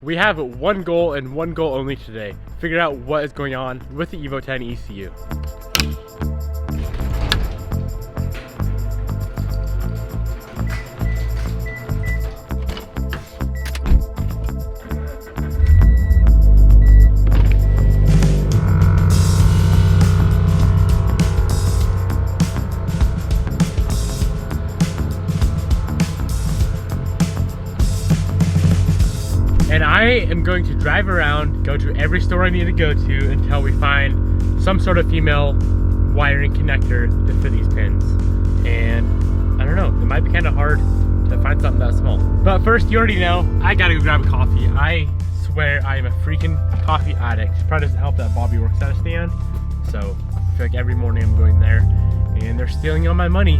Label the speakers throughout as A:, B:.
A: We have one goal and one goal only today. Figure out what is going on with the Evo 10 ECU. And I am going to drive around, go to every store I need to go to until we find some sort of female wiring connector to fit these pins. And I don't know, it might be kind of hard to find something that small. But first, you already know, I gotta go grab coffee. I swear I am a freaking coffee addict. Probably doesn't help that Bobby works at a stand. So I feel like every morning I'm going there and they're stealing all my money.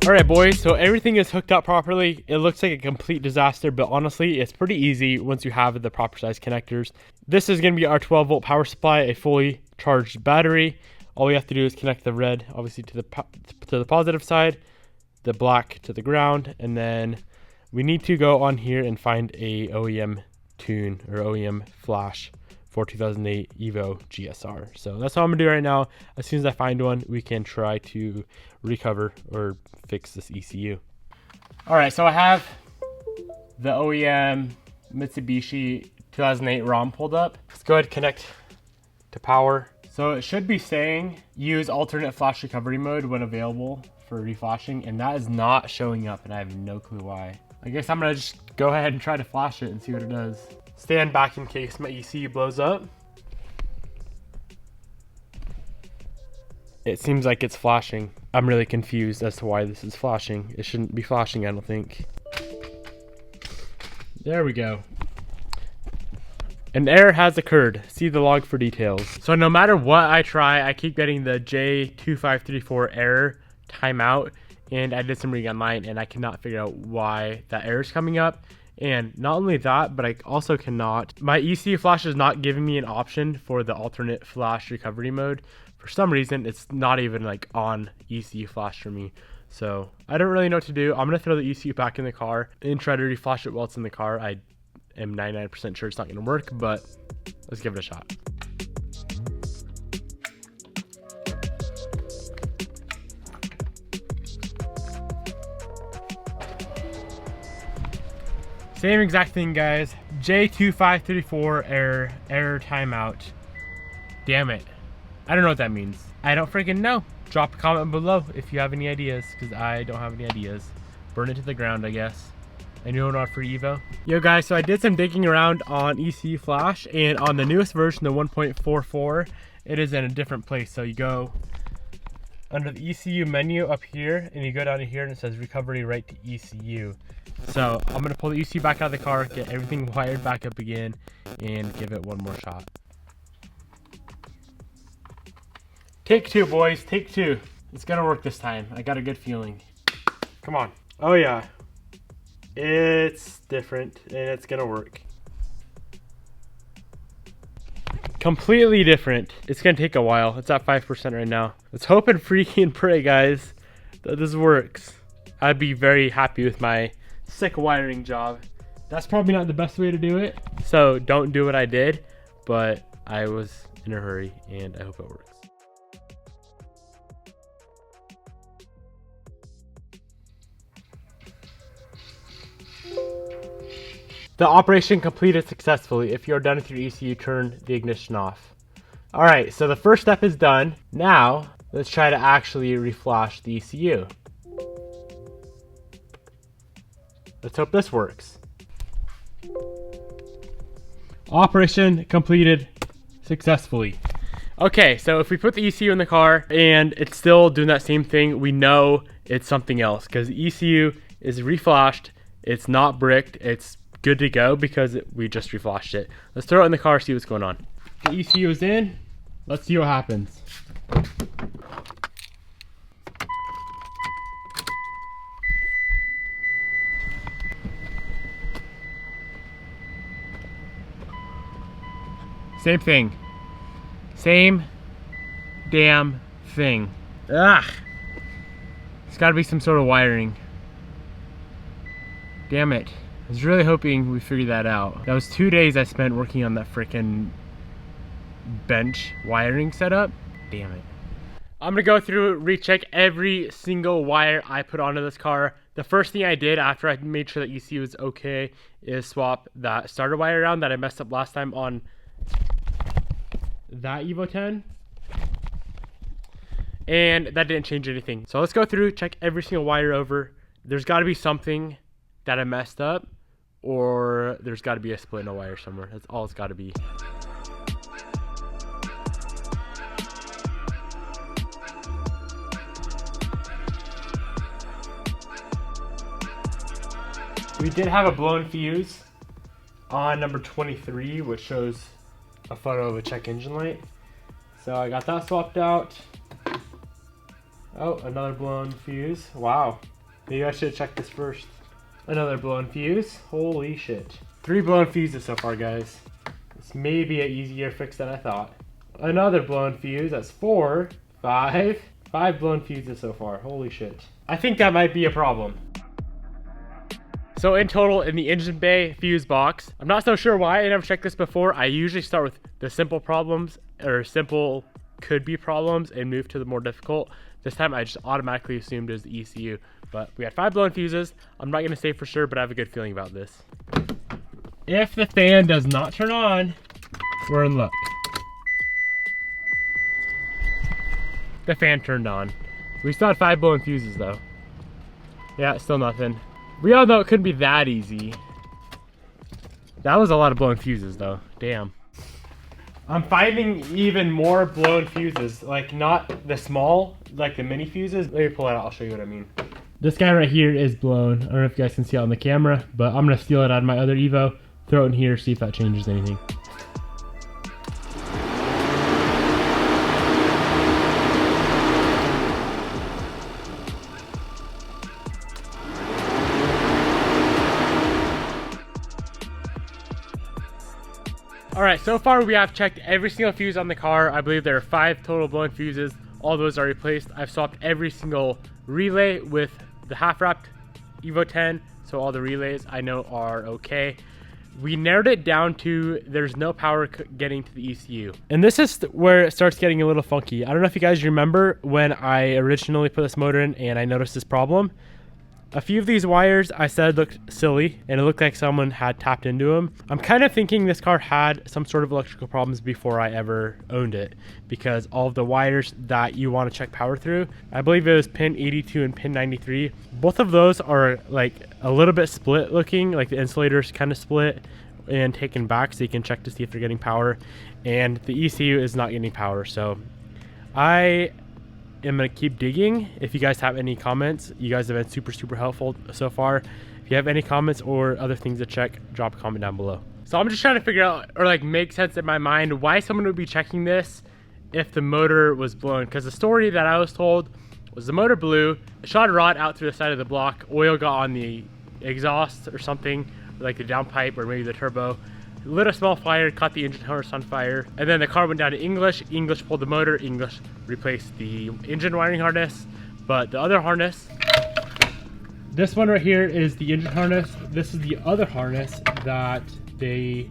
A: Alright boys, so everything is hooked up properly. It looks like a complete disaster, but honestly, it's pretty easy once you have the proper size connectors. This is going to be our 12 volt power supply, a fully charged battery. All we have to do is connect the red, obviously, to the positive side, the black to the ground, and then we need to go on here and find a OEM tune or OEM flash for 2008 Evo GSR. So that's what I'm gonna do right now. As soon as I find one, we can try to recover or fix this ECU. All right, so I have the OEM Mitsubishi 2008 ROM pulled up. Let's go ahead and connect to power. So it should be saying use alternate flash recovery mode when available for reflashing, and that is not showing up, and I have no clue why. I guess I'm gonna just go ahead and try to flash it and see what it does. Stand back in case my ECU blows up. It seems like it's flashing. I'm really confused as to why this is flashing. It shouldn't be flashing, I don't think. There we go. An error has occurred. See the log for details. So no matter what I try, I keep getting the J2534 error timeout. And I did some reading online and I cannot figure out why that error is coming up. And not only that, but I also cannot, my ECU flash is not giving me an option for the alternate flash recovery mode. For some reason, it's not even like on ECU flash for me. So I don't really know what to do. I'm gonna throw the ECU back in the car and try to reflash it while it's in the car. I am 99% sure it's not gonna work, but let's give it a shot. Same exact thing, guys. J2534 error timeout. Damn it. I don't know what that means. I don't freaking know. Drop a comment below if you have any ideas, because I don't have any ideas. Burn it to the ground, I guess. Anyone want free Evo? Yo guys, so I did some digging around on ECU flash, and on the newest version, the 1.44, it is in a different place. So you go under the ECU menu up here, and you go down to here and it says recovery right to ECU. So I'm gonna pull the ECU back out of the car, get everything wired back up again, and give it one more shot. Take two, boys, take two. It's gonna work this time. I got a good feeling. Come on. Oh yeah. It's different and it's gonna work. Completely different. It's gonna take a while. It's at 5% right now. Let's hope and freaking pray, guys, that this works. I'd be very happy with my sick wiring job. That's probably not the best way to do it, so don't do what I did, but I was in a hurry and I hope it works. The operation completed successfully. If you're done with your ECU, turn the ignition off. Alright, so the first step is done. Now, let's try to actually reflash the ECU. Let's hope this works. Operation completed successfully. Okay, so if we put the ECU in the car and it's still doing that same thing, we know it's something else because the ECU is reflashed. It's not bricked. It's good to go because we just reflashed it. Let's throw it in the car, see what's going on. The ECU is in. Let's see what happens. Same thing. Same damn thing. Ugh. It's gotta be some sort of wiring. Damn it. I was really hoping we figured that out. That was 2 days I spent working on that frickin' bench wiring setup. Damn it. I'm gonna go through, recheck every single wire I put onto this car. The first thing I did after I made sure that ECU was okay is swap that starter wire around that I messed up last time on that Evo 10. And that didn't change anything. So let's go through, check every single wire over. There's gotta be something that I messed up, or there's gotta be a split in a wire somewhere. That's all it's gotta be. We did have a blown fuse on number 23, which shows a photo of a check engine light. So I got that swapped out. Oh, another blown fuse. Wow. Maybe I should have checked this first. Another blown fuse. Holy shit. 3 blown fuses so far, guys. This may be an easier fix than I thought. Another blown fuse. That's 4, 5. 5 blown fuses so far. Holy shit. I think that might be a problem. So in total, in the engine bay fuse box, I'm not so sure why I never checked this before. I usually start with the simple problems, or simple could be problems, and move to the more difficult. This time I just automatically assumed it was the ECU, but we had 5 blown fuses. I'm not gonna say for sure, but I have a good feeling about this. If the fan does not turn on, we're in luck. The fan turned on. We still had 5 blown fuses though. Yeah, still nothing. We all know it couldn't be that easy. That was a lot of blown fuses though, damn. I'm finding even more blown fuses, like not the small, like the mini fuses. Let me pull it out, I'll show you what I mean. This guy right here is blown. I don't know if you guys can see it on the camera, but I'm gonna steal it out of my other Evo, throw it in here, see if that changes anything. Alright, so far we have checked every single fuse on the car. I believe there are 5 total blown fuses. All those are replaced. I've swapped every single relay with the half-wrapped Evo 10, so all the relays I know are okay. We narrowed it down to there's no power getting to the ECU. And this is where it starts getting a little funky. I don't know if you guys remember when I originally put this motor in and I noticed this problem. A few of these wires I said looked silly and it looked like someone had tapped into them. I'm kind of thinking this car had some sort of electrical problems before I ever owned it, because all of the wires that you want to check power through, I believe it was pin 82 and pin 93. Both of those are like a little bit split looking, like the insulator's kind of split and taken back so you can check to see if they're getting power, and the ECU is not getting power. So I'm gonna keep digging. If you guys have any comments, you guys have been super helpful so far. If you have any comments or other things to check, drop a comment down below. So I'm just trying to figure out, or like make sense in my mind, why someone would be checking this if the motor was blown. Because the story that I was told was the motor blew, it shot a rod out through the side of the block, oil got on the exhaust or something, like the downpipe or maybe the turbo, lit a small fire, caught the engine harness on fire, and then the car went down to English. English pulled the motor, English replaced the engine wiring harness, but the other harness, this one right here is the engine harness. This is the other harness that you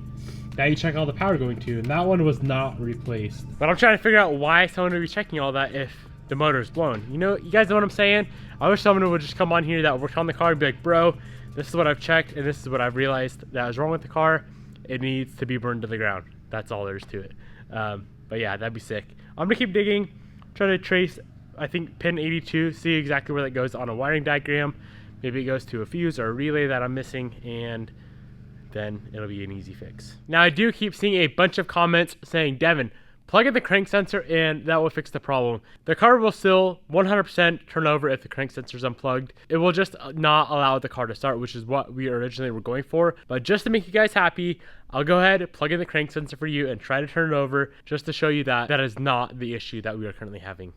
A: check all the power going to, and that one was not replaced. But I'm trying to figure out why someone would be checking all that if the motor is blown. You know, you guys know what I'm saying? I wish someone would just come on here that worked on the car and be like, bro, this is what I've checked and this is what I've realized that was wrong with the car. It needs to be burned to the ground. That's all there is to it. But yeah, that'd be sick. I'm gonna keep digging, try to trace, I think, pin 82, see exactly where that goes on a wiring diagram. Maybe it goes to a fuse or a relay that I'm missing, and then it'll be an easy fix. Now I do keep seeing a bunch of comments saying, Devin, plug in the crank sensor and that will fix the problem. The car will still 100% turn over if the crank sensor is unplugged. It will just not allow the car to start, which is what we originally were going for. But just to make you guys happy, I'll go ahead, plug in the crank sensor for you and try to turn it over just to show you that that is not the issue that we are currently having.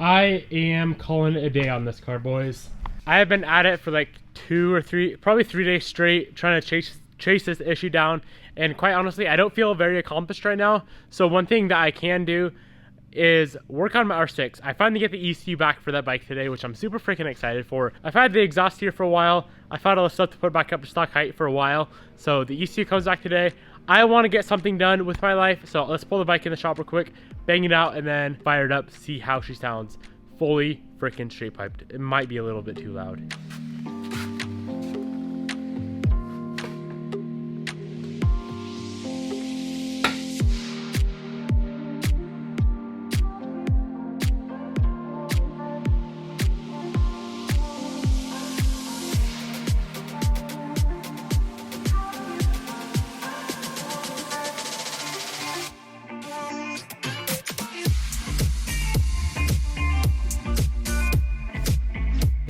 A: I am calling it a day on this car, boys. I have been at it for like 2 or 3, probably 3 days straight, trying to chase this issue down. And quite honestly, I don't feel very accomplished right now. So one thing that I can do is work on my R6. I finally get the ECU back for that bike today, which I'm super freaking excited for. I've had the exhaust here for a while. I've had all the stuff to put back up to stock height for a while. So the ECU comes back today. I want to get something done with my life. So let's pull the bike in the shop real quick, bang it out, and then fire it up, see how she sounds. Fully freaking straight piped. It might be a little bit too loud.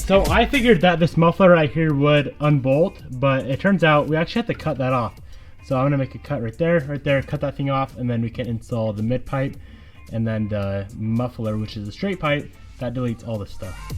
A: So I figured that this muffler right here would unbolt, but it turns out we actually have to cut that off. So I'm gonna make a cut right there, cut that thing off, and then we can install the mid pipe and then the muffler, which is a straight pipe, that deletes all this stuff.